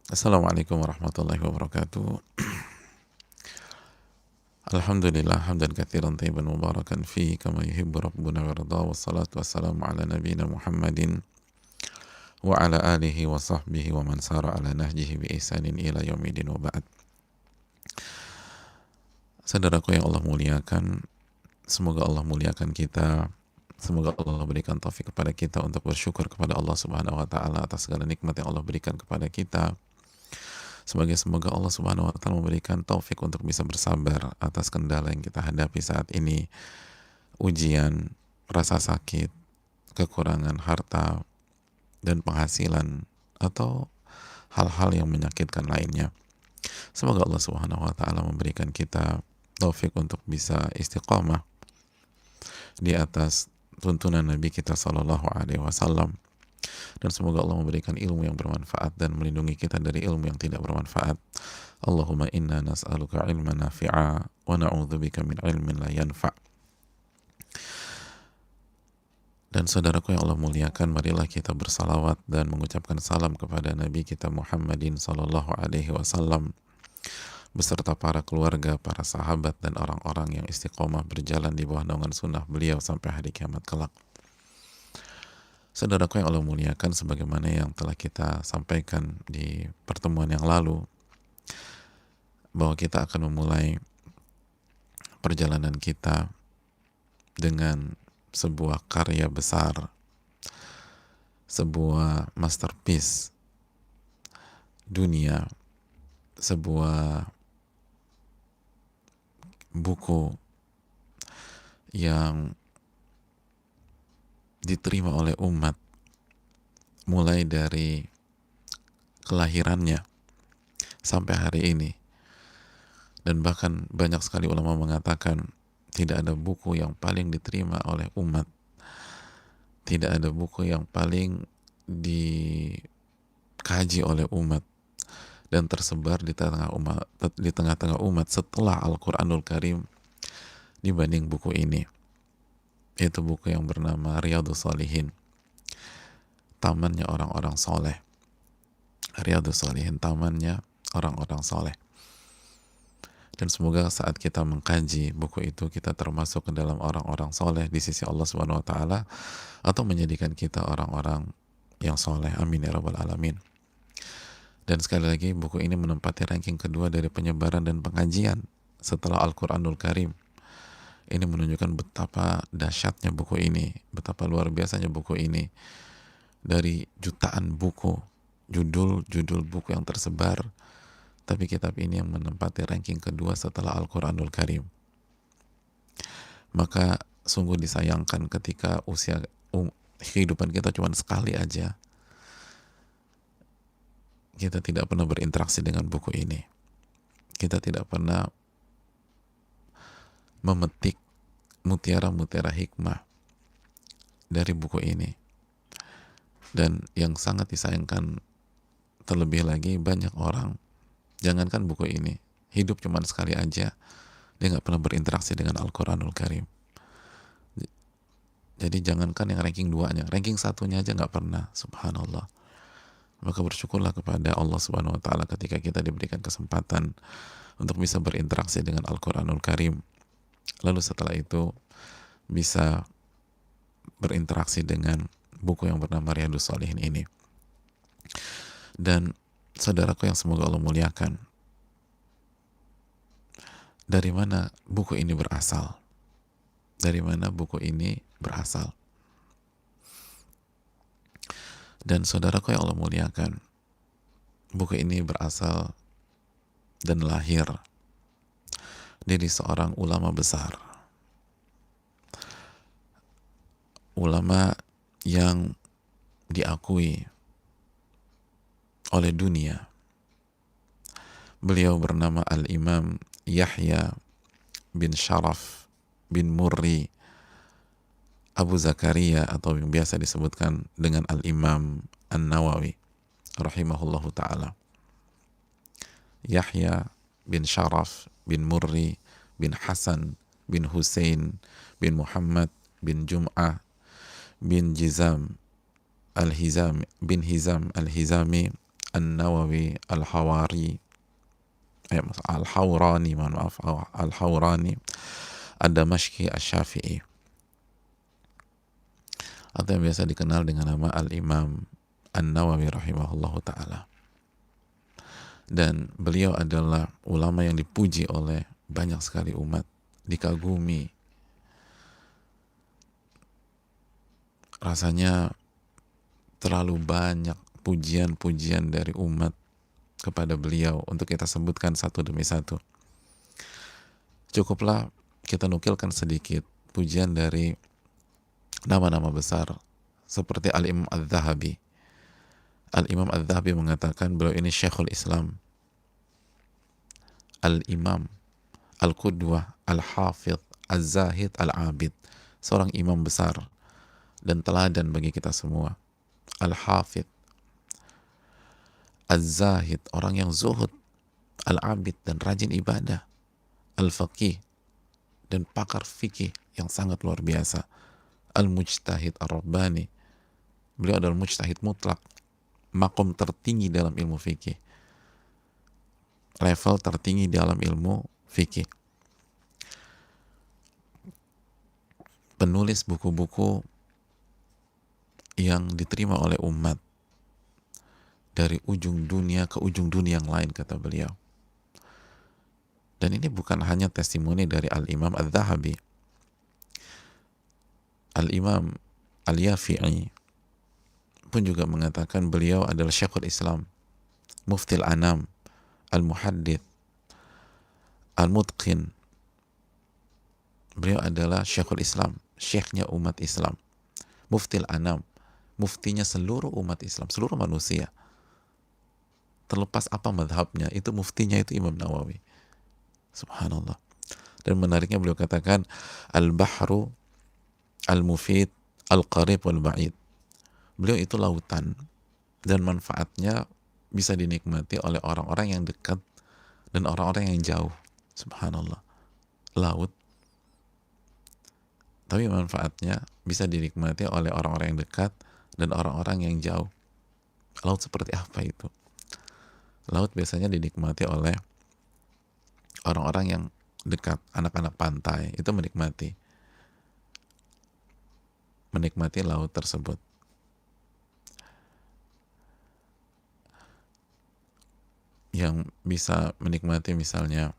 Assalamualaikum warahmatullahi wabarakatuh. Alhamdulillah hamdan katsiran thayyiban mubarakan fi kama yuhibbu rabbuna wa yarda, wassalatu wassalamu ala nabiyyina Muhammadin wa ala alihi wa sahbihi wa man sara ala nahjihi bi ihsanin ila yaumidin wa ba'd. Saudaraku yang Allah muliakan, semoga Allah muliakan kita. Semoga Allah berikan taufik kepada kita untuk bersyukur kepada Allah Subhanahu wa taala atas segala nikmat yang Allah berikan kepada kita. Semoga Allah Subhanahu wa taala memberikan taufik untuk bisa bersabar atas kendala yang kita hadapi saat ini, ujian, rasa sakit, kekurangan harta dan penghasilan atau hal-hal yang menyakitkan lainnya. Semoga Allah Subhanahu wa taala memberikan kita taufik untuk bisa istiqamah di atas tuntunan Nabi kita Shallallahu Alaihi Wasallam, dan semoga Allah memberikan ilmu yang bermanfaat dan melindungi kita dari ilmu yang tidak bermanfaat. Allahumma inna nas'aluka ilman nafi'a wa na'udzubika min ilmin la yanfa'. Dan saudaraku yang Allah muliakan, marilah kita bersalawat dan mengucapkan salam kepada Nabi kita Muhammadin Sallallahu Alaihi Wasallam beserta para keluarga, para sahabat dan orang-orang yang istiqomah berjalan di bawah naungan sunnah beliau sampai hari kiamat kelak. Saudaraku yang Allah muliakan, sebagaimana yang telah kita sampaikan di pertemuan yang lalu, bahwa kita akan memulai perjalanan kita dengan sebuah karya besar, sebuah masterpiece dunia, sebuah buku yang diterima oleh umat mulai dari kelahirannya sampai hari ini. Dan bahkan banyak sekali ulama mengatakan tidak ada buku yang paling diterima oleh umat, tidak ada buku yang paling dikaji oleh umat dan tersebar di tengah-tengah umat setelah Al-Quranul Karim dibanding buku ini, yaitu buku yang bernama Riyadhus Shalihin, tamannya orang-orang soleh. Riyadhus Shalihin, tamannya orang-orang soleh. Dan semoga saat kita mengkaji buku itu, kita termasuk ke dalam orang-orang soleh di sisi Allah Subhanahu wa taala, atau menjadikan kita orang-orang yang soleh. Amin ya rabbal alamin. Dan sekali lagi, buku ini menempati ranking kedua dari penyebaran dan pengajian setelah Al-Quranul Karim. Ini menunjukkan betapa dahsyatnya buku ini, betapa luar biasanya buku ini. Dari jutaan buku, judul-judul buku yang tersebar, tapi kitab ini yang menempati ranking kedua setelah Al-Quranul Karim. Maka sungguh disayangkan ketika kehidupan kita cuma sekali aja kita tidak pernah berinteraksi dengan buku ini. Kita tidak pernah memetik mutiara-mutiara hikmah dari buku ini. Dan yang sangat disayangkan terlebih lagi, banyak orang, jangankan buku ini, hidup cuma sekali aja, dia nggak pernah berinteraksi dengan Al-Quranul Karim. Jadi jangankan yang ranking 2-nya, ranking 1-nya aja nggak pernah, subhanallah. Maka bersyukurlah kepada Allah Subhanahu wa taala ketika kita diberikan kesempatan untuk bisa berinteraksi dengan Al-Quranul Karim. Lalu setelah itu bisa berinteraksi dengan buku yang bernama Riyadhus Shalihin ini. Dan saudaraku yang semoga Allah muliakan, dari mana buku ini berasal? Dari mana buku ini berasal? Dan saudaraku yang Allah muliakan, buku ini berasal dan lahir dari seorang ulama besar, ulama yang diakui oleh dunia. Beliau bernama Al-Imam Yahya bin Sharaf bin Murri Abu Zakaria, atau yang biasa disebutkan dengan Al-Imam An-Nawawi rahimahullahu ta'ala. Yahya bin Sharaf bin Murri bin Hasan bin Hussein bin Muhammad bin Jum'ah bin Hizam Al-Hizami An-Nawawi Al-Hawari, Al-Hawrani, mohon maaf, Al-Hawrani Ad-Damashqi Asy-Syafi'i, atau yang biasa dikenal dengan nama Al-Imam An-Nawawi rahimahullahu ta'ala. Dan beliau adalah ulama yang dipuji oleh banyak sekali umat, dikagumi. Rasanya terlalu banyak pujian-pujian dari umat kepada beliau untuk kita sebutkan satu demi satu. Cukuplah kita nukilkan sedikit pujian dari nama-nama besar seperti Al-Imam Adz-Dzahabi. Al-Imam Adz-Dzahabi mengatakan beliau ini Syekhul Islam, Al-Imam, Al-Qudwah, Al-Hafidh, Az-Zahid, Al-Abid, seorang imam besar dan teladan bagi kita semua. Al-Hafidh, Az-Zahid, orang yang zuhud, Al-Abid, dan rajin ibadah, Al-Faqih, dan pakar fikih yang sangat luar biasa, Al-Mujtahid Ar-Rabbani, beliau adalah mujtahid mutlak, makom tertinggi dalam ilmu fikih, level tertinggi dalam ilmu fikih, penulis buku-buku yang diterima oleh umat dari ujung dunia ke ujung dunia yang lain, kata beliau. Dan ini bukan hanya testimoni dari Al-Imam Adz-Dzahabi. Al-Imam Al-Yafi'i pun juga mengatakan beliau adalah Syekhul Islam, Muftil Anam, Al-Muhaddits, Al-Mutqin. Beliau adalah Syekhul Islam, syekhnya umat Islam, Muftil Anam, muftinya seluruh umat Islam, seluruh manusia. Terlepas apa madhabnya, itu muftinya itu Imam Nawawi. Subhanallah. Dan menariknya beliau katakan Al-Bahru Al-Mufid Al-Qarib Wal-Ba'id. Beliau itu lautan dan manfaatnya bisa dinikmati oleh orang-orang yang dekat dan orang-orang yang jauh. Subhanallah. Laut, tapi manfaatnya bisa dinikmati oleh orang-orang yang dekat dan orang-orang yang jauh. Laut seperti apa itu? Laut biasanya dinikmati oleh orang-orang yang dekat, anak-anak pantai, itu menikmati laut tersebut. Yang bisa menikmati misalnya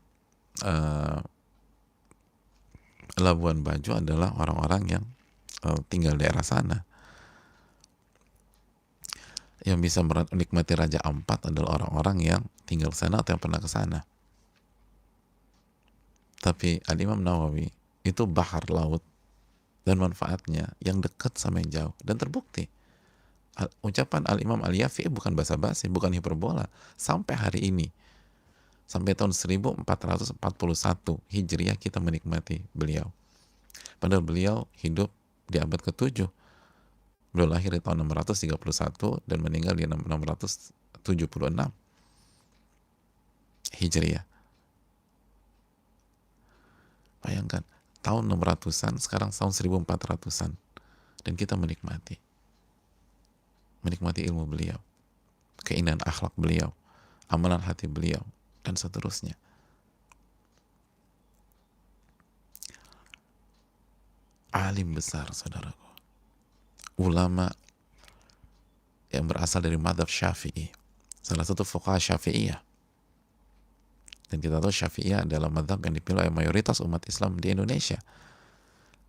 Labuan Bajo adalah orang-orang yang tinggal di daerah sana. Yang bisa menikmati Raja Ampat adalah orang-orang yang tinggal di sana atau yang pernah ke sana. Tapi Al-Imam Nawawi itu bahar laut dan manfaatnya yang dekat sama yang jauh, dan terbukti. Ucapan Al-Imam Al-Yafi'i bukan basa-basi, bukan hiperbola. Sampai hari ini, sampai tahun 1441 Hijriah kita menikmati beliau. Padahal beliau hidup di abad ke-7. Beliau lahir di tahun 631 dan meninggal di 676 Hijriah. Bayangkan, tahun 600-an, sekarang tahun 1400-an. Dan kita menikmati ilmu beliau, keindahan akhlak beliau, amalan hati beliau, dan seterusnya. Alim besar, saudaraku. Ulama yang berasal dari mazhab Syafi'i, salah satu fuqaha Syafi'iyah. Dan kita tahu Syafi'iyah adalah mazhab yang dipilih oleh mayoritas umat Islam di Indonesia.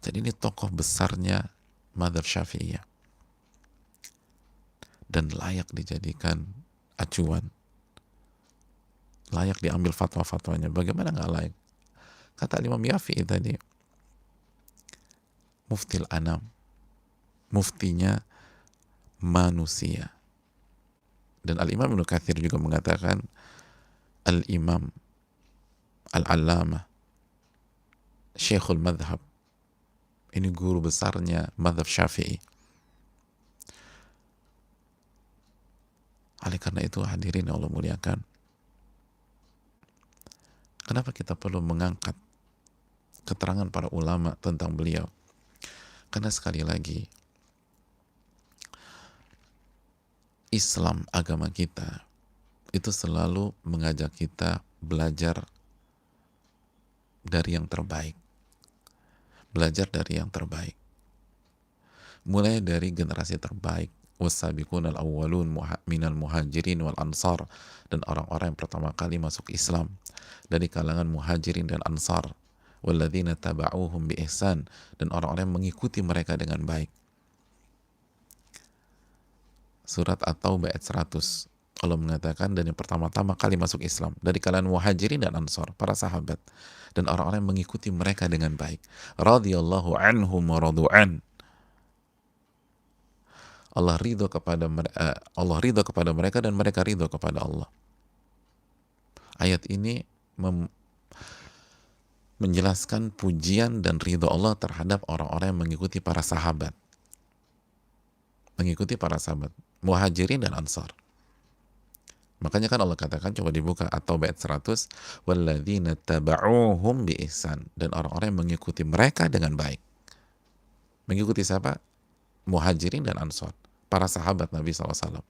Jadi ini tokoh besarnya mazhab Syafi'iyah. Dan layak dijadikan acuan, layak diambil fatwa-fatwanya. Bagaimana nggak layak? Kata Imam Yafi'i tadi, Muftil Anam, muftinya manusia. Dan Al-Imam Ibnu Katsir juga mengatakan Al-Imam Al-Allamah Syekhul Madhab, ini guru besarnya mazhab Syafi'i. Oleh karena itu, hadirin yang Allah muliakan, kenapa kita perlu mengangkat keterangan para ulama tentang beliau? Karena sekali lagi, Islam, agama kita, itu selalu mengajak kita belajar dari yang terbaik. Belajar dari yang terbaik. Mulai dari generasi terbaik, was-sabiqun al-awwalun minal muhajirin wal ansar, dan orang-orang yang pertama kali masuk Islam dari kalangan muhajirin dan ansar, walladzina taba'uhum bi ihsan, dan orang-orang yang mengikuti mereka dengan baik. Surat At-Taubah ayat 100, Allah mengatakan, dan yang pertama-tama kali masuk Islam dari kalangan muhajirin dan ansar, para sahabat, dan orang-orang yang mengikuti mereka dengan baik. Radhiyallahu anhum wa radu'an. Allah ridho kepada mereka dan mereka ridho kepada Allah. Ayat ini menjelaskan pujian dan ridho Allah terhadap orang-orang yang mengikuti para sahabat. Mengikuti para sahabat, muhajirin dan ansar. Makanya kan Allah katakan, coba dibuka atau ayat 100, walladzina taba'uhum bi ihsan, dan orang-orang yang mengikuti mereka dengan baik. Mengikuti siapa? Muhajirin dan ansar, para sahabat Nabi SAW.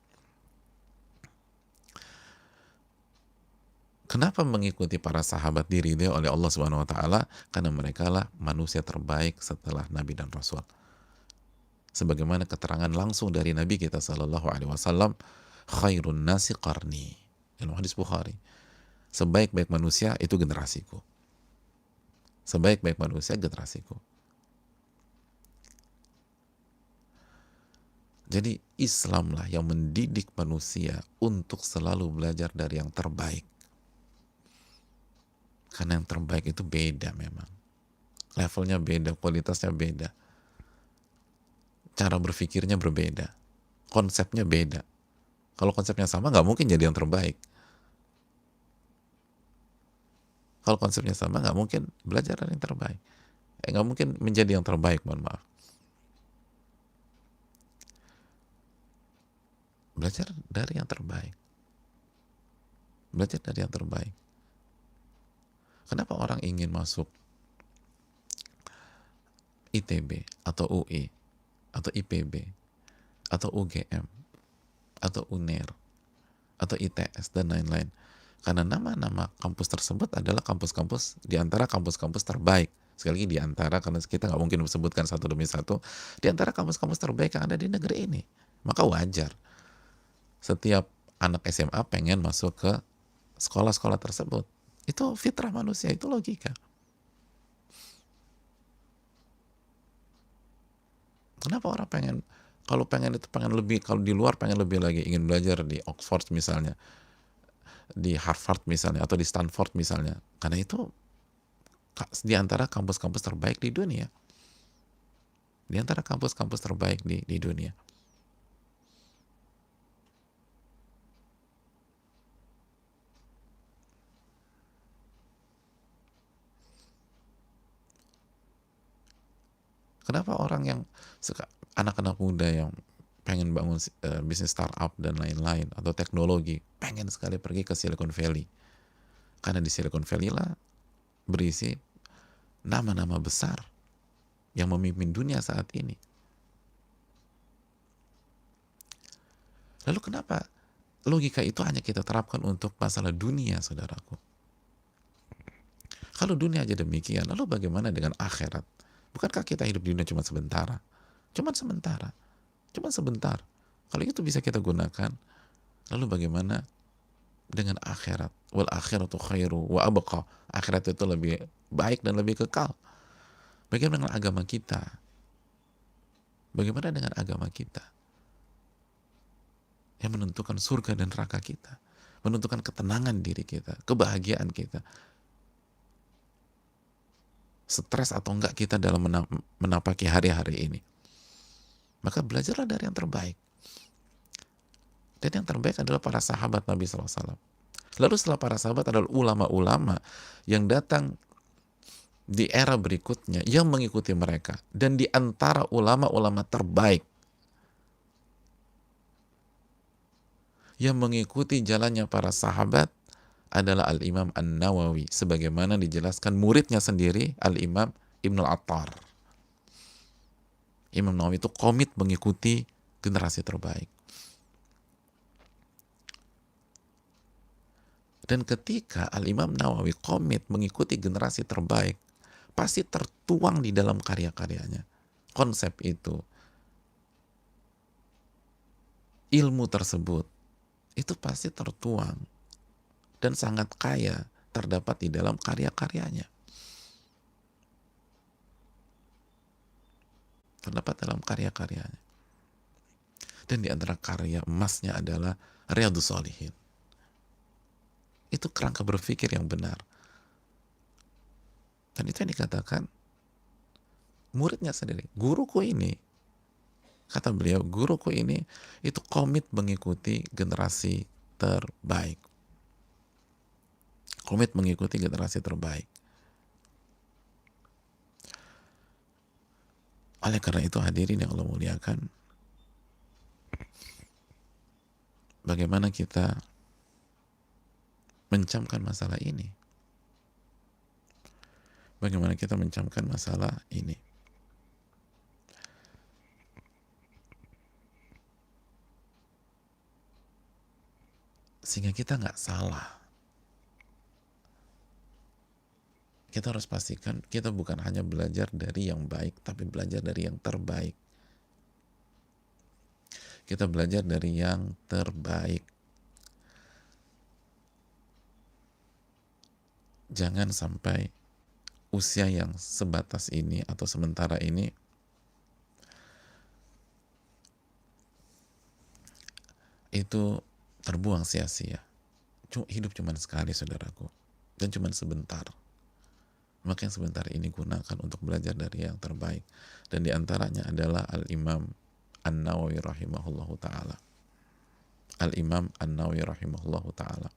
Kenapa mengikuti para sahabat diridhoi oleh Allah Subhanahu wa taala? Karena mereka lah manusia terbaik setelah Nabi dan Rasul. Sebagaimana keterangan langsung dari Nabi kita sallallahu alaihi wasallam, khairun nasi qarni. Dalam hadis Bukhari. Sebaik-baik manusia itu generasiku. Sebaik-baik manusia generasiku. Jadi Islamlah yang mendidik manusia untuk selalu belajar dari yang terbaik. Karena yang terbaik itu beda memang. Levelnya beda, kualitasnya beda. Cara berpikirnya berbeda. Konsepnya beda. Kalau konsepnya sama, nggak mungkin jadi yang terbaik. Kalau konsepnya sama, nggak mungkin belajar dari yang terbaik. Nggak mungkin menjadi yang terbaik, mohon maaf. Belajar dari yang terbaik. Belajar dari yang terbaik. Kenapa orang ingin masuk ITB atau UI atau IPB atau UGM atau UNER atau ITS dan lain-lain? Karena nama-nama kampus tersebut adalah kampus-kampus di antara kampus-kampus terbaik. Sekali lagi di antara, karena kita nggak mungkin sebutkan satu demi satu, di antara kampus-kampus terbaik yang ada di negeri ini. Maka wajar setiap anak SMA pengen masuk ke sekolah-sekolah tersebut. Itu fitrah manusia, itu logika. Kenapa orang pengen lebih, kalau di luar pengen lebih lagi, ingin belajar di Oxford misalnya, di Harvard misalnya, atau di Stanford misalnya, karena itu di antara kampus-kampus terbaik di dunia. Di antara kampus-kampus terbaik di dunia. Kenapa orang yang anak-anak muda yang pengen bangun bisnis startup dan lain-lain atau teknologi pengen sekali pergi ke Silicon Valley? Karena di Silicon Valley lah berisi nama-nama besar yang memimpin dunia saat ini. Lalu kenapa logika itu hanya kita terapkan untuk masalah dunia, saudaraku? Kalau dunia aja demikian, lalu bagaimana dengan akhirat? Bukankah kita hidup di dunia cuma sebentar? Cuma sebentar. Cuma sebentar. Kalau itu bisa kita gunakan, lalu bagaimana dengan akhirat? Wal akhiratu khairu wa abqa. Akhirat itu lebih baik dan lebih kekal. Bagaimana dengan agama kita? Bagaimana dengan agama kita? Yang menentukan surga dan neraka kita. Menentukan ketenangan diri kita, kebahagiaan kita. Stres atau enggak kita dalam menapaki hari-hari ini. Maka belajarlah dari yang terbaik. Dan yang terbaik adalah para sahabat Nabi SAW. Lalu setelah para sahabat adalah ulama-ulama yang datang di era berikutnya yang mengikuti mereka. Dan di antara ulama-ulama terbaik yang mengikuti jalannya para sahabat adalah Al-Imam An-Nawawi, sebagaimana dijelaskan muridnya sendiri, Al-Imam Ibnul Attar. Imam Nawawi itu komit mengikuti generasi terbaik. Dan ketika Al-Imam Nawawi komit mengikuti generasi terbaik, pasti tertuang di dalam karya-karyanya. Konsep itu, ilmu tersebut, itu pasti tertuang dan sangat kaya terdapat di dalam karya-karyanya. Terdapat dalam karya-karyanya. Dan di antara karya emasnya adalah Riyadhus Shalihin. Itu kerangka berpikir yang benar. Dan itu yang dikatakan muridnya sendiri. Guruku ini, kata beliau, guruku ini itu komit mengikuti generasi terbaik. Komit mengikuti generasi terbaik. Oleh karena itu hadirin yang Allah muliakan, bagaimana kita mencamkan masalah ini? Bagaimana kita mencamkan masalah ini? Sehingga kita nggak salah. Kita harus pastikan kita bukan hanya belajar dari yang baik, tapi belajar dari yang terbaik. Kita belajar dari yang terbaik. Jangan sampai usia yang sebatas ini atau sementara ini itu terbuang sia-sia. Hidup cuma sekali, saudaraku, dan cuma sebentar. Maka yang sebentar ini gunakan untuk belajar dari yang terbaik. Dan diantaranya adalah Al-Imam An-Nawawi rahimahullahu ta'ala. Al-Imam An-Nawawi rahimahullahu ta'ala.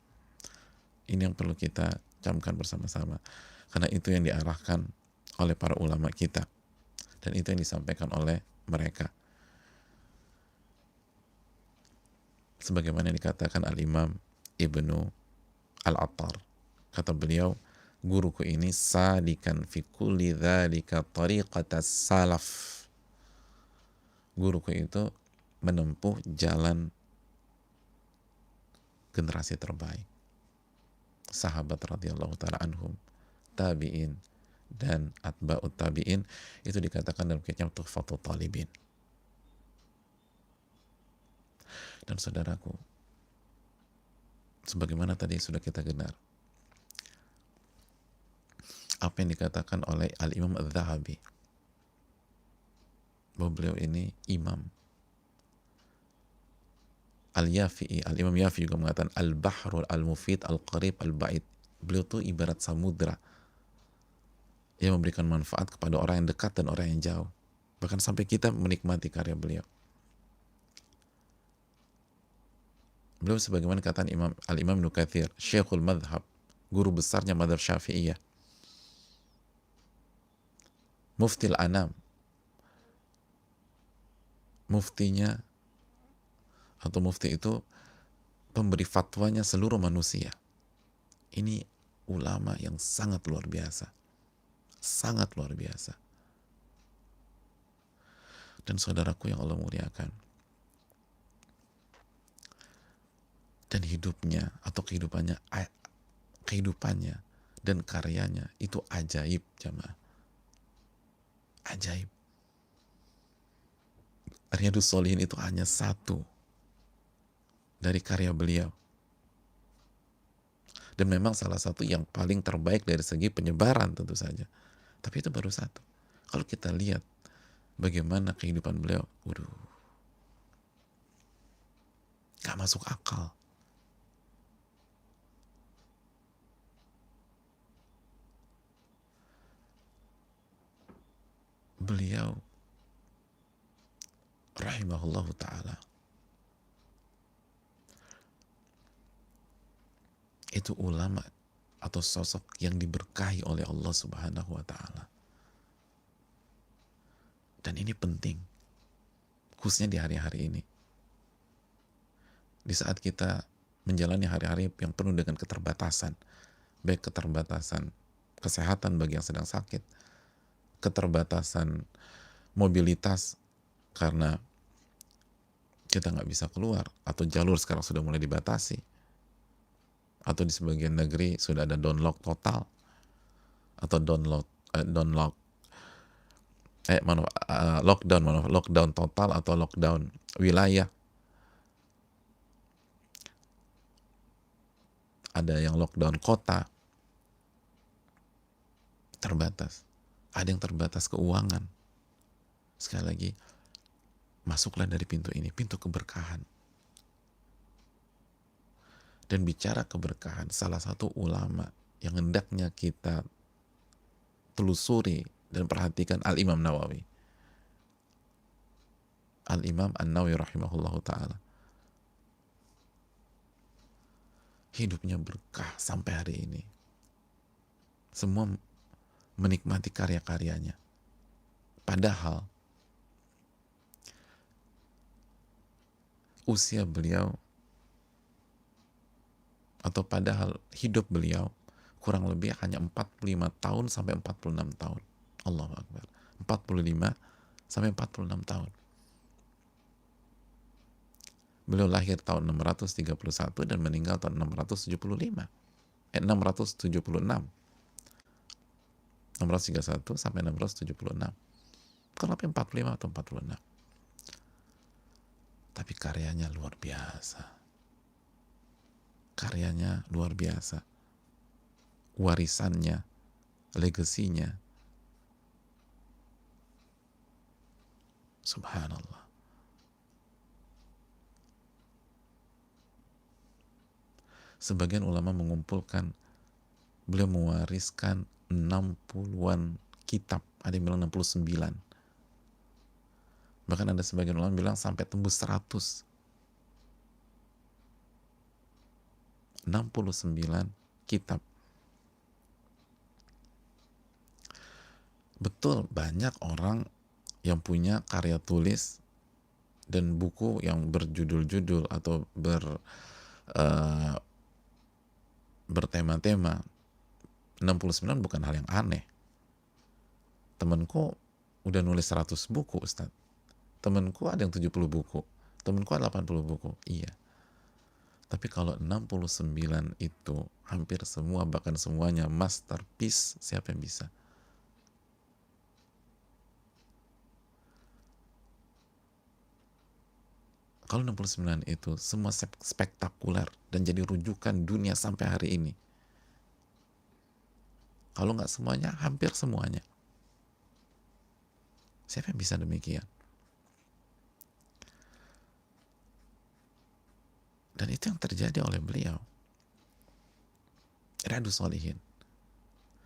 Ini yang perlu kita camkan bersama-sama. Karena itu yang diarahkan oleh para ulama kita. Dan itu yang disampaikan oleh mereka. Sebagaimana dikatakan Al-Imam Ibnu Al-Attar. Kata beliau, guruku ini sadikan fi kulli dzalika tariqatas salaf. Guruku itu menempuh jalan generasi terbaik. Sahabat radhiyallahu ta'ala anhum, tabi'in, dan atba'ut tabi'in, itu dikatakan dalam kitab Tuhfatul Talibin. Dan saudaraku, sebagaimana tadi sudah kita dengar, apa yang dikatakan oleh Al-Imam Al-Zahabi, bahwa beliau ini imam. Al-Yafi'i, Al-Imam Yafi juga mengatakan Al-Bahrul Al-Mufid Al-Qarib Al-Ba'id. Beliau itu ibarat samudra yang memberikan manfaat kepada orang yang dekat dan orang yang jauh. Bahkan sampai kita menikmati karya beliau. Beliau sebagaimana kata Al-Imam Ibnu Katsir, Syekhul Madhab, guru besarnya madhab Syafi'iyah, Muftil Anam, muftinya atau mufti itu pemberi fatwanya seluruh manusia. Ini ulama yang sangat luar biasa. Sangat luar biasa. Dan saudaraku yang Allah muliakan, dan hidupnya atau kehidupannya dan karyanya itu ajaib, jamaah. Ajaib. Riyadhus Shalihin itu hanya satu dari karya beliau. Dan memang salah satu yang paling terbaik dari segi penyebaran tentu saja. Tapi itu baru satu. Kalau kita lihat bagaimana kehidupan beliau, gak masuk akal. Beliau rahimahullahu ta'ala itu ulama atau sosok yang diberkahi oleh Allah Subhanahu wa ta'ala. Dan ini penting, khususnya di hari-hari ini, di saat kita menjalani hari-hari yang penuh dengan keterbatasan, baik keterbatasan kesehatan bagi yang sedang sakit, keterbatasan mobilitas karena kita nggak bisa keluar atau jalur sekarang sudah mulai dibatasi, atau di sebagian negeri sudah ada download total atau download lockdown total atau lockdown wilayah. Ada yang lockdown kota, terbatas. Ada yang terbatas keuangan. Sekali lagi, masuklah dari pintu ini, pintu keberkahan. Dan bicara keberkahan, salah satu ulama yang hendaknya kita telusuri dan perhatikan Al-Imam Nawawi. Al-Imam An-Nawawi rahimahullahu ta'ala. Hidupnya berkah sampai hari ini. Semua menikmati karya-karyanya. Padahal usia beliau atau padahal hidup beliau kurang lebih hanya 45 tahun sampai 46 tahun. Allahu Akbar. 45 sampai 46 tahun. Beliau lahir tahun 631 dan meninggal tahun 676. 676. 631 sampai 676. Kurang lebih 45 atau 46. Tapi karyanya luar biasa. Karyanya luar biasa. Warisannya, legasinya. Subhanallah. Sebagian ulama mengumpulkan, beliau mewariskan 60-an kitab, ada yang bilang 69. Bahkan ada sebagian ulama bilang sampai tembus 100. 69 kitab. Betul, banyak orang yang punya karya tulis dan buku yang berjudul-judul atau bertema-tema. 69 bukan hal yang aneh. Temanku udah nulis 100 buku, Ustaz. Temanku ada yang 70 buku. Temanku ada 80 buku. Iya. Tapi kalau 69 itu hampir semua, bahkan semuanya masterpiece, siapa yang bisa? Kalau 69 itu semua spektakuler dan jadi rujukan dunia sampai hari ini. Kalau nggak semuanya, hampir semuanya. Siapa yang bisa demikian? Dan itu yang terjadi oleh beliau. Riyadhus Shalihin.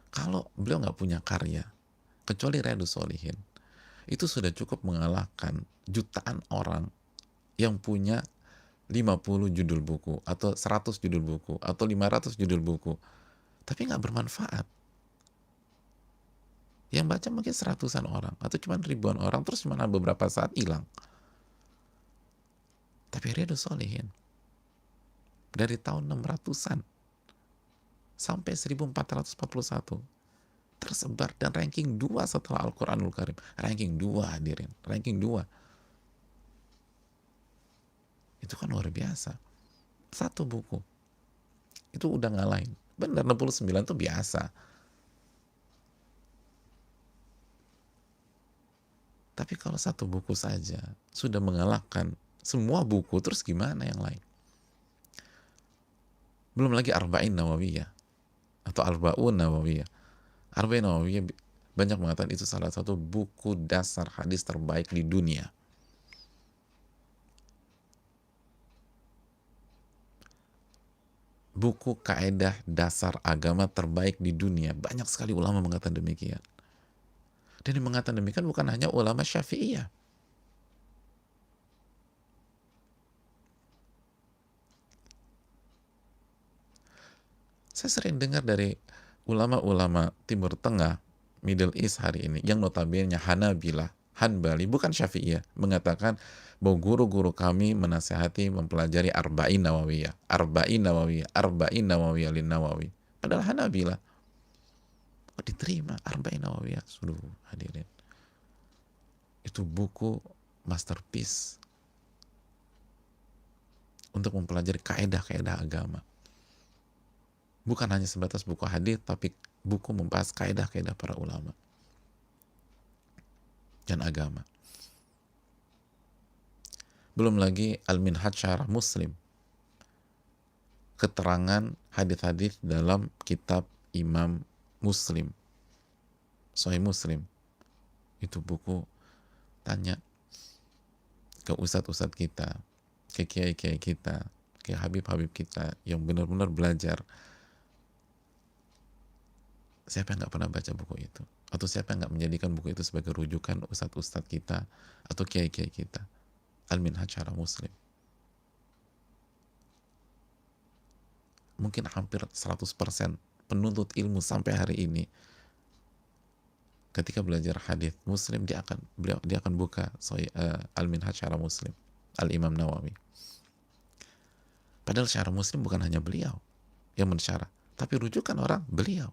Kalau beliau nggak punya karya, kecuali Riyadhus Shalihin, itu sudah cukup mengalahkan jutaan orang yang punya 50 judul buku, atau 100 judul buku, atau 500 judul buku, tapi nggak bermanfaat. Yang baca mungkin seratusan orang, atau cuma ribuan orang, terus cuma beberapa saat hilang. Tapi Riyadhus Shalihin, dari tahun 600-an sampai 1441 tersebar dan ranking 2 setelah Al-Quranul Karim. Ranking 2 hadirin, ranking 2. Itu kan luar biasa. Satu buku itu udah ngalahin. Benar, 69 itu biasa. Tapi kalau satu buku saja sudah mengalahkan semua buku, terus gimana yang lain? Belum lagi Arba'in Nawawiyah atau Arba'un Nawawiyah. Arba'in Nawawiyah banyak mengatakan itu salah satu buku dasar hadis terbaik di dunia. Buku kaedah dasar agama terbaik di dunia. Banyak sekali ulama mengatakan demikian. Dan yang mengatakan demikian bukan hanya ulama Syafi'iyah. Saya sering dengar dari ulama-ulama Timur Tengah, Middle East hari ini, yang notabene Hanabilah, Hanbali, bukan Syafi'iyah, mengatakan bahwa guru-guru kami menasihati mempelajari Arba'in Nawawiyah, Arba'in Nawawiyah, Arba'in Nawawiyah lin Nawawi. Padahal Hanabilah. Oh, diterima Arba'in Nawawiyah. Sudah hadirin. Itu buku masterpiece untuk mempelajari kaedah-kaedah agama. Bukan hanya sebatas buku hadis, tapi buku membahas kaidah-kaidah para ulama dan agama. Belum lagi Al-Minhaj Syarah Muslim, keterangan hadis-hadis dalam kitab Imam Muslim, Sahih Muslim. Itu buku, tanya ke ustadz-ustadz kita, ke kiai-kiai kita, ke habib-habib kita yang benar-benar belajar. Siapa yang nggak pernah baca buku itu? Atau siapa yang nggak menjadikan buku itu sebagai rujukan ustadz-ustadz kita atau kiai-kiai kita? Al-Minhaj Syarah Muslim. Mungkin hampir 100% penuntut ilmu sampai hari ini ketika belajar hadis Muslim dia akan buka Al-Minhaj Syarah Muslim, Al-Imam Nawawi. Padahal Syarah Muslim bukan hanya beliau yang mensyarah, tapi rujukan orang beliau.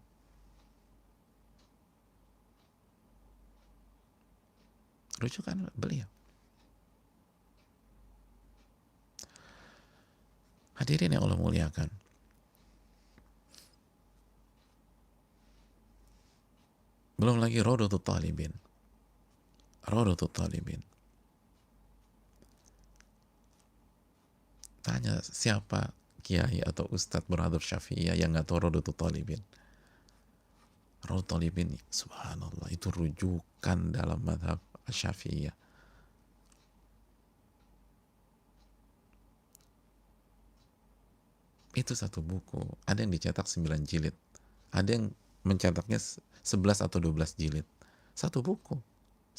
Rujukan beliau. Hadirin yang Allah muliakan, belum lagi Rawdatul Talibin. Rawdatul Talibin. Tanya siapa kiai atau ustadz berhadap Syafi'iyah yang nggak tahu Rawdatul Talibin. Rawdatul Talibin, subhanallah, itu rujukan dalam madhab Syafi'iyah. Itu satu buku, ada yang dicetak 9 jilid, ada yang mencetaknya 11 atau 12 jilid. Satu buku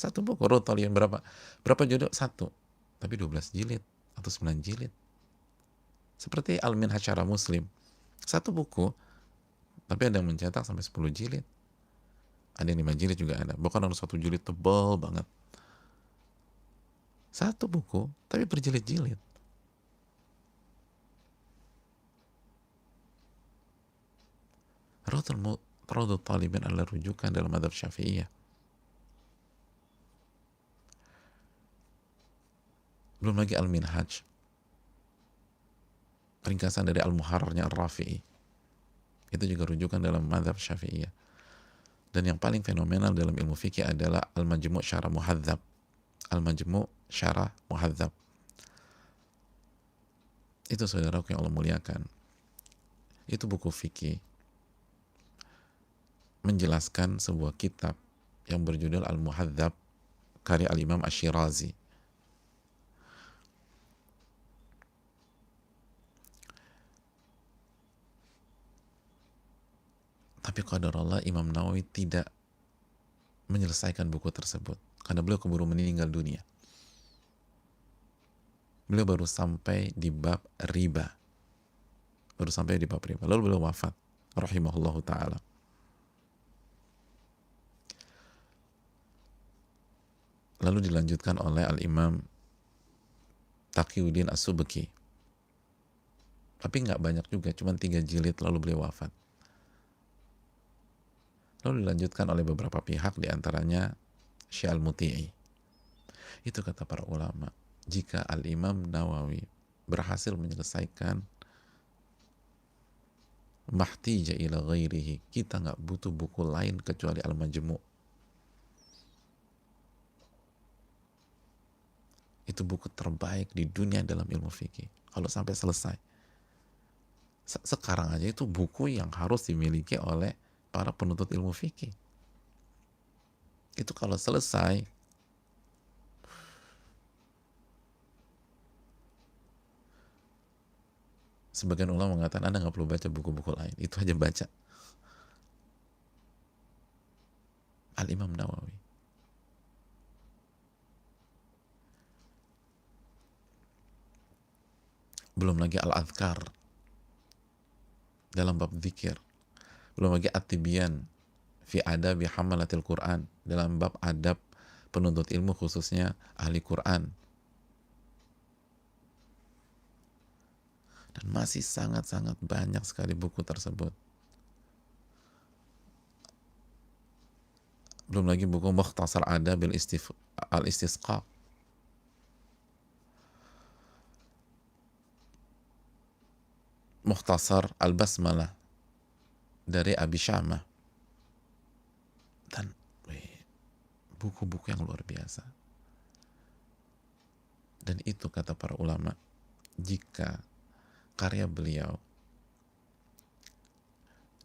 Rawdatul Talibin berapa judul? Satu, tapi 12 jilid atau 9 jilid. Seperti Al-Minhaj Syarah Muslim, satu buku, tapi ada yang mencetak sampai 10 jilid, ada yang 5 jilid juga ada, bahkan ada satu jilid tebal banget. Satu buku, tapi berjilid-jilid. Rawdatul Talibin adalah rujukan dalam madhab Syafi'iyah. Belum lagi Al-Minhaj, ringkasan dari Al-Muharrarnya Ar-Rafi'i, itu juga rujukan dalam madhab Syafi'iyah. Dan yang paling fenomenal dalam ilmu fikih adalah Al-Majmu' Syarah Muhadzab. Al-Majmu' Syarah Muhadzab. Itu saudaraku yang Allah muliakan, itu buku fikih menjelaskan sebuah kitab yang berjudul Al-Muhadzab karya Al-Imam Asy-Syirazi. Tapi qadarullah Imam Nawawi tidak menyelesaikan buku tersebut karena beliau keburu meninggal dunia. Beliau baru sampai di bab riba. Lalu beliau wafat rahimahullahu ta'ala. Lalu dilanjutkan oleh Al-Imam Taqiyuddin As-Subki. Tapi nggak banyak juga, cuma 3 jilid, lalu beliau wafat. Lalu dilanjutkan oleh beberapa pihak, diantaranya Syekh Al-Muti'i. Itu kata para ulama, jika Al-Imam Nawawi berhasil menyelesaikan mahtija ila ghairihi, kita nggak butuh buku lain kecuali Al-Majmu'. Itu buku terbaik di dunia dalam ilmu fikih kalau sampai selesai. Sekarang aja itu buku yang harus dimiliki oleh para penuntut ilmu fikih. Itu kalau selesai, sebagian ulama mengatakan Anda nggak perlu baca buku-buku lain, itu aja baca Al-Imam Nawawi. Belum lagi Al-Adhkar dalam bab zikir. Belum lagi At-Tibyan fi adabi hamalatil Quran, dalam bab adab penuntut ilmu, khususnya ahli Quran. Dan masih sangat-sangat banyak sekali buku tersebut. Belum lagi buku Mukhtasar Adab al-Istisqa, Mukhtasar Al-Basmalah, dari Abi Syamah, dan buku-buku yang luar biasa. Dan itu kata para ulama, jika karya beliau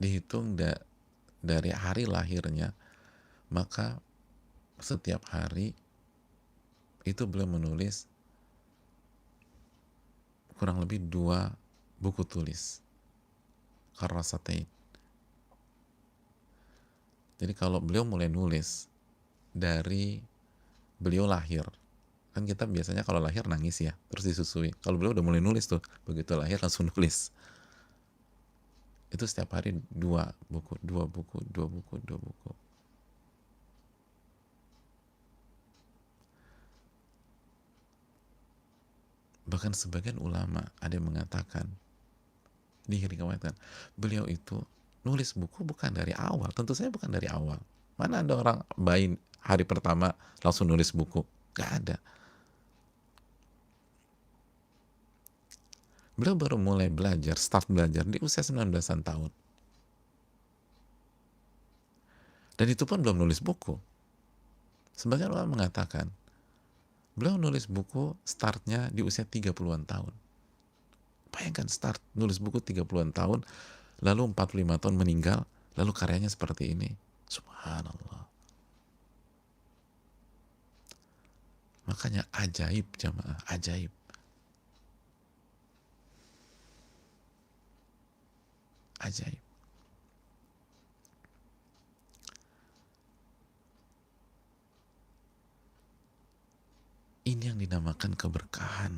dihitung dari hari lahirnya, maka setiap hari itu beliau menulis kurang lebih 2 buku tulis, Karasatain. Jadi kalau beliau mulai nulis dari beliau lahir, kan kita biasanya kalau lahir nangis ya, terus disusui. Kalau beliau udah mulai nulis tuh, begitu lahir langsung nulis. Itu setiap hari 2 buku, 2 buku, 2 buku, 2 buku. Bahkan sebagian ulama ada yang mengatakan, diriwayatkan, beliau itu nulis buku bukan dari awal. Tentu saja bukan dari awal. Mana ada orang bayi hari pertama langsung nulis buku? Gak ada. Beliau baru mulai belajar, start belajar di usia 19-an tahun. Dan itu pun belum nulis buku. Sebagian ulama mengatakan, beliau nulis buku startnya di usia 30-an tahun. Bayangkan start nulis buku 30-an tahun, lalu 45 tahun meninggal, lalu karyanya seperti ini. Subhanallah. Makanya ajaib jamaah, ajaib. Ajaib. Ini yang dinamakan keberkahan.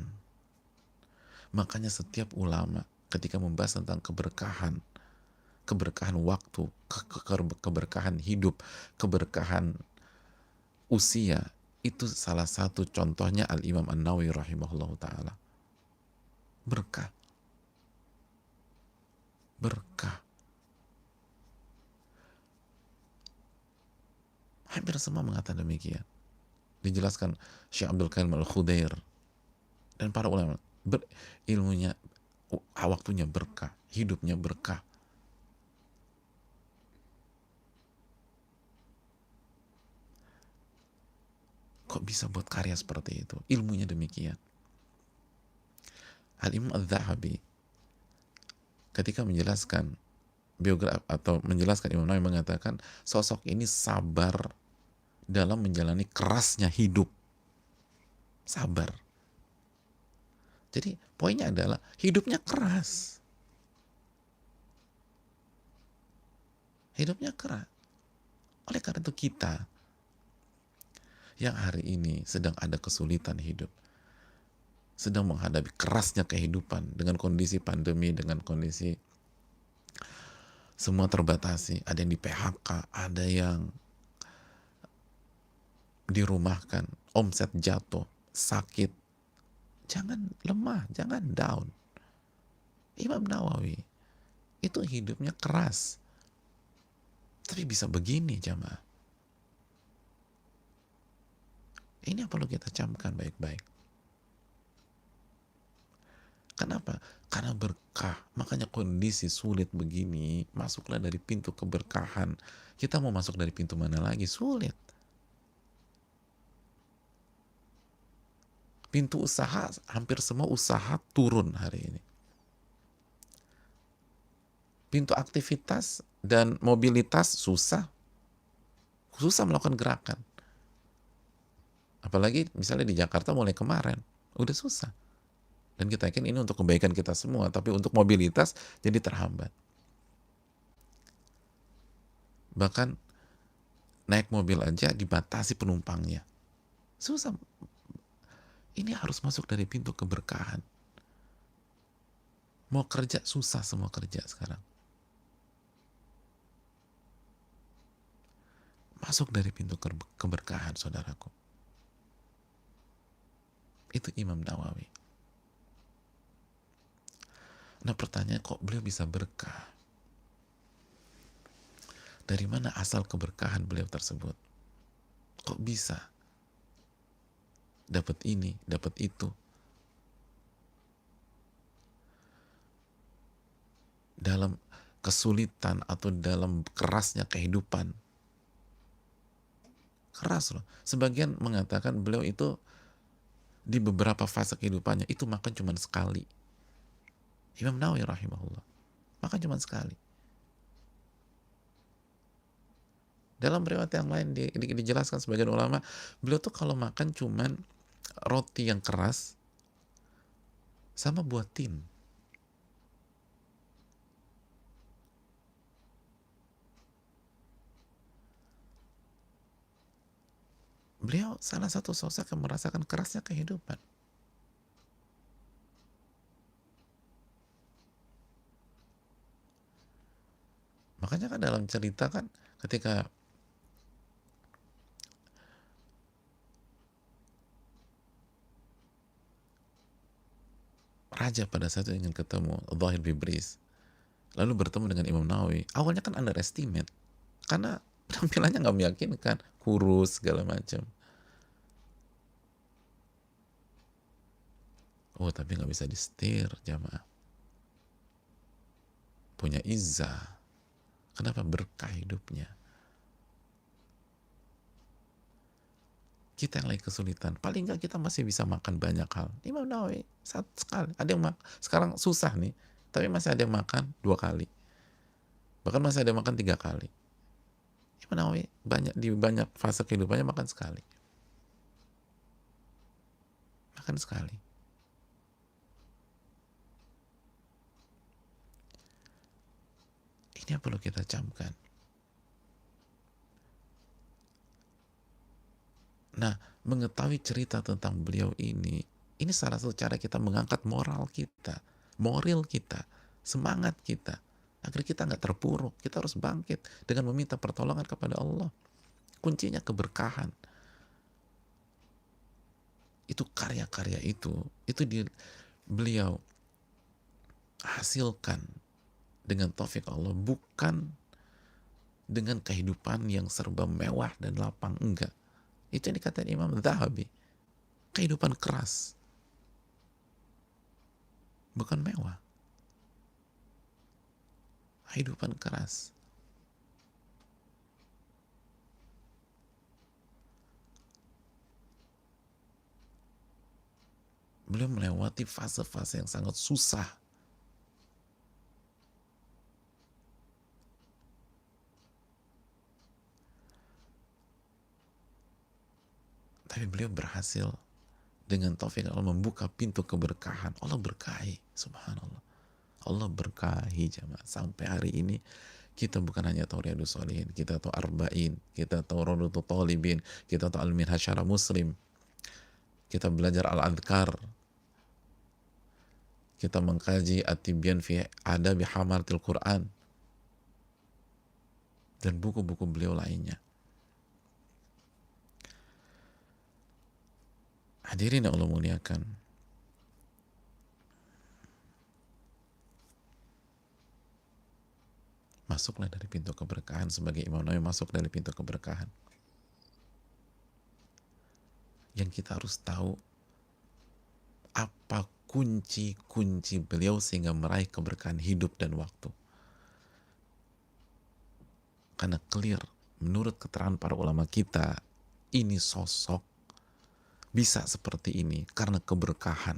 Makanya setiap ulama ketika membahas tentang keberkahan, keberkahan waktu, keberkahan hidup, keberkahan usia, itu salah satu contohnya Al-Imam An-Nawawi rahimahullah ta'ala. Berkah. Berkah. Hampir semua mengatakan demikian. Dijelaskan Syekh Abdul Qayyim Al-Khudair dan para ulama, ilmunya, waktunya berkah, hidupnya berkah. Kok bisa buat karya seperti itu? Ilmunya demikian. Al-Imam Al-Zahabi ketika menjelaskan biografi atau menjelaskan Imam Nawawi mengatakan sosok ini sabar dalam menjalani kerasnya hidup. Sabar. Jadi poinnya adalah hidupnya keras. Hidupnya keras. Oleh karena itu kita yang hari ini sedang ada kesulitan hidup, sedang menghadapi kerasnya kehidupan dengan kondisi pandemi, dengan kondisi semua terbatasi, ada yang di PHK, ada yang dirumahkan, omset jatuh, sakit. Jangan lemah, jangan down. Imam Nawawi itu hidupnya keras, tapi bisa begini jamaah. Ini yang perlu kita camkan baik-baik. Kenapa? Karena berkah. Makanya kondisi sulit begini, masuklah dari pintu keberkahan. Kita mau masuk dari pintu mana lagi? Sulit. Pintu usaha, hampir semua usaha turun hari ini. Pintu aktivitas dan mobilitas susah. Susah melakukan gerakan. Apalagi misalnya di Jakarta mulai kemarin, udah susah. Dan kita yakin ini untuk kebaikan kita semua, tapi untuk mobilitas jadi terhambat. Bahkan naik mobil aja dibatasi penumpangnya. Susah. Ini harus masuk dari pintu keberkahan. Mau kerja susah, semua kerja sekarang. Masuk dari pintu keberkahan, saudaraku. Itu Imam Nawawi. Nah pertanyaan, kok beliau bisa berkah? Dari mana asal keberkahan beliau tersebut? Kok bisa? Dapat ini, dapat itu. kesulitan atau dalam kerasnya kehidupan. Keras loh. Sebagian mengatakan beliau itu di beberapa fase kehidupannya itu makan cuma sekali. Imam Nawawi rahimahullah. Makan cuma sekali. Dalam riwayat yang lain dijelaskan sebagian ulama, beliau tuh kalau makan cuman roti yang keras sama buah tin. Beliau salah satu sosok yang merasakan kerasnya kehidupan. Makanya kan dalam cerita kan ketika raja pada saat itu ingin ketemu Dhahir Bibris, lalu bertemu dengan Imam Nawawi, awalnya kan underestimate karena penampilannya nggak meyakinkan, kurus segala macam. Oh tapi nggak bisa disetir jamaah, punya izzah. Kenapa? Berkah hidupnya. Kita yang lagi kesulitan, paling nggak kita masih bisa makan banyak hal. Imam Nawawi satu sekali, ada yang sekarang susah nih, tapi masih ada yang makan 2 kali, bahkan masih ada yang makan 3 kali. Imam Nawawi di banyak fase kehidupannya makan sekali, makan sekali. Ini yang perlu kita camkan. Nah, mengetahui cerita tentang beliau ini salah satu cara kita mengangkat moral kita, semangat kita, agar kita nggak terpuruk. Kita harus bangkit dengan meminta pertolongan kepada Allah. Kuncinya keberkahan. Itu karya-karya itu beliau hasilkan dengan taufik Allah, bukan dengan kehidupan yang serba mewah dan lapang, enggak. Itu yang dikatakan Imam Zahabi, kehidupan keras, bukan mewah, kehidupan keras. Beliau melewati fase-fase yang sangat susah. Tapi beliau berhasil dengan taufik Allah membuka pintu keberkahan. Allah berkahi, subhanallah. Allah berkahi jamaah. Sampai hari ini kita bukan hanya tahu Riyadus Shalihin, kita tahu Arba'in, kita tahu Rawdatul Talibin, kita tahu Al-Minhaj Syarah Muslim, kita belajar Al-Adhkar, kita mengkaji At-Tibyan fi Adabi Hamalatil Quran, dan buku-buku beliau lainnya. Hadirin yang Allah muliakan, masuklah dari pintu keberkahan sebagai Imam Nawawi masuk dari pintu keberkahan. Yang kita harus tahu apa kunci-kunci beliau sehingga meraih keberkahan hidup dan waktu. Karena clear, menurut keterangan para ulama kita, ini sosok bisa seperti ini karena keberkahan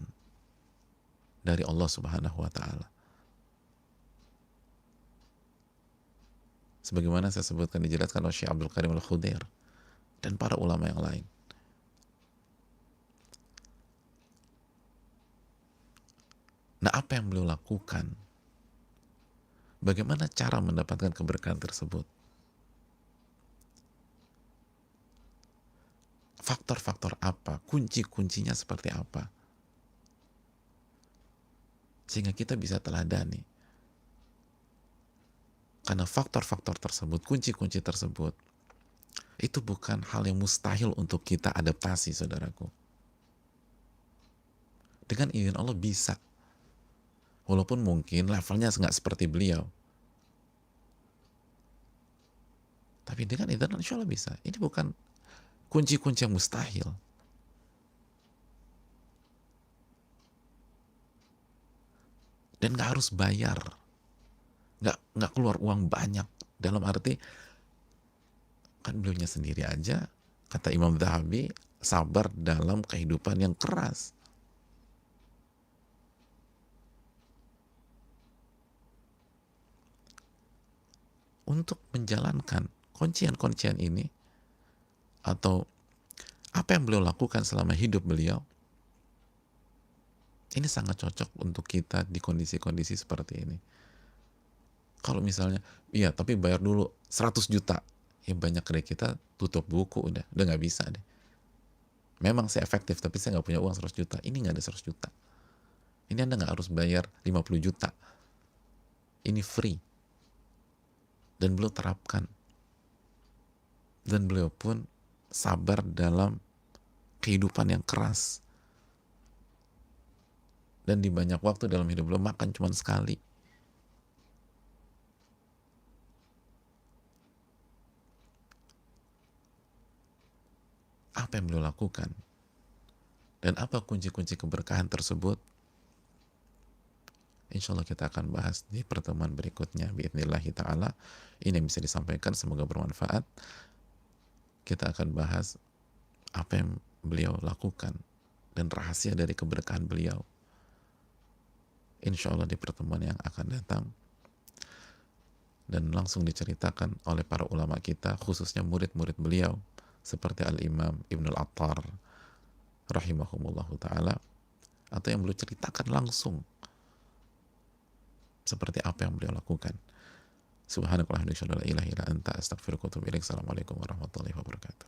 dari Allah Subhanahu wa Ta'ala. Sebagaimana saya sebutkan, dijelaskan oleh Syekh Abdul Karim Al-Khudair dan para ulama yang lain. Nah, apa yang beliau lakukan? Bagaimana cara mendapatkan keberkahan tersebut? Faktor-faktor apa? Kunci-kuncinya seperti apa? Sehingga kita bisa teladani. Karena faktor-faktor tersebut, kunci-kunci tersebut, itu bukan hal yang mustahil untuk kita adaptasi, saudaraku. Dengan izin Allah bisa. Walaupun mungkin levelnya nggak seperti beliau. Tapi dengan izin Allah insya Allah bisa. Ini bukan kunci-kunci yang mustahil. Dan gak harus bayar. nggak keluar uang banyak, dalam arti kan beliaunya sendiri aja, kata Imam Zahabi, sabar dalam kehidupan yang keras. Untuk menjalankan kuncian-kuncian ini, atau apa yang beliau lakukan selama hidup beliau, ini sangat cocok untuk kita di kondisi-kondisi seperti ini. Kalau misalnya, iya tapi bayar dulu 100 juta, ya banyak dari kita tutup buku, udah nggak bisa deh. Memang saya efektif, tapi saya nggak punya uang 100 juta. Ini nggak ada 100 juta. Ini Anda nggak harus bayar 50 juta. Ini free. Dan beliau terapkan. Dan beliau pun sabar dalam kehidupan yang keras. Dan di banyak waktu dalam hidup beliau makan cuma sekali. Apa yang beliau lakukan? Dan apa kunci-kunci keberkahan tersebut? Insya Allah kita akan bahas di pertemuan berikutnya. Biidnillahi ta'ala. Ini yang bisa disampaikan, semoga bermanfaat. Kita akan bahas apa yang beliau lakukan dan rahasia dari keberkahan beliau. Insya Allah di pertemuan yang akan datang. Dan langsung diceritakan oleh para ulama kita, khususnya murid-murid beliau, seperti Al-Imam Ibnul Attar rahimahumullahu ta'ala, atau yang beliau ceritakan langsung seperti apa yang beliau lakukan. Subhanakallahumma wa bihamdika, la ilaha illa anta, astaghfiruka wa atubu ilaik. Assalamualaikum warahmatullahi wabarakatuh.